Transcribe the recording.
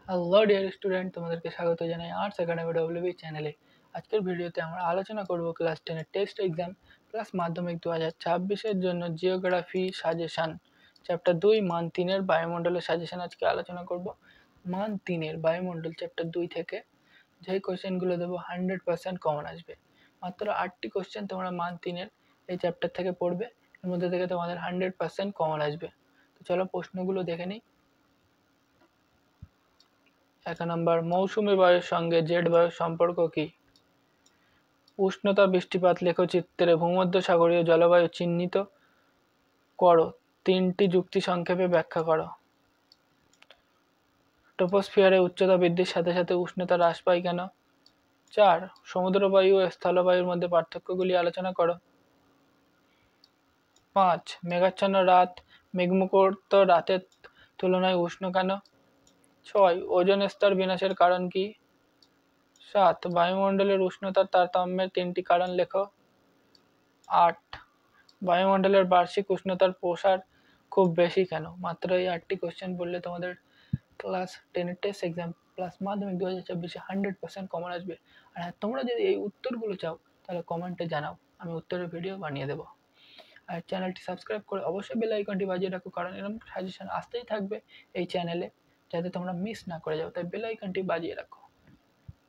Hello dear student, তোমাদেরকে স্বাগত জানাই আর্টস একাডেমি ডব্লিউবি চ্যানেলে। আজকের ভিডিওতে আমরা আলোচনা করব ক্লাস 10 এর টেস্ট এক্সাম প্লাস মাধ্যমিক 2026 এর জন্য জিওগ্রাফি সাজেশন চ্যাপ্টার 2 মান 3 এর বায়ুমণ্ডলের সাজেশন আজকে আলোচনা করব। মান 3 এর বায়ুমণ্ডল চ্যাপ্টার 2 থেকে যেই কোশ্চেনগুলো দেবো 100% কমন আসবে। মাত্র 8টি কোশ্চেন তোমরা মান 3 এর এই চ্যাপ্টার থেকে পড়বে, এর মধ্যে থেকে তোমাদের 100% কমন আসবে। তো চলো প্রশ্নগুলো দেখে নিই। 1 নম্বর, মৌসুমী বায়ুর সঙ্গে জেট বায়ুর সম্পর্ক কি? উষ্ণতা, বৃষ্টিপাত লেখচিত্রে ভূমধ্যসাগরীয় জলবায়ু চিহ্নিত করো, 3টি যুক্তি সংক্ষেপে ব্যাখ্যা করো। ট্রপোস্ফিয়ারে উচ্চতা বৃদ্ধির সাথে সাথে উষ্ণতা হ্রাস পায় কেন? 4 সমুদ্রবায়ু ও স্থলবায়ুর মধ্যে পার্থক্যগুলি আলোচনা করো। 5 মেঘাচ্ছন্ন রাত মেঘমুক্ত রাতের তুলনায় উষ্ণ কেন? 6 ওজোন স্তর বিনাশের কারণ কি? 7 বায়ুমণ্ডলের উষ্ণতার তারতম্যের 3টি কারণ লেখো। 8 বায়ুমণ্ডলের বার্ষিক উষ্ণতার প্রসার খুব বেশি কেন? মাত্র এই 8টি কোশ্চেন পড়লে তোমাদের ক্লাস 10 এর টেস্ট এক্সাম প্লাস মাধ্যমিক 2024 100% কমন আসবে। আর হ্যাঁ, তোমরা যদি এই উত্তরগুলো চাও তাহলে কমেন্টে জানাও, আমি উত্তরের ভিডিও বানিয়ে দেবো। আর চ্যানেলটি সাবস্ক্রাইব করে অবশ্যই বেল আইকনটি বাজিয়ে রাখো, কারণ এরকম সাজেশন আসতেই থাকবে এই চ্যানেলে, যাতে তোমরা মিস না করে যাও, তাই বেল আইকনটি বাজিয়ে রাখো।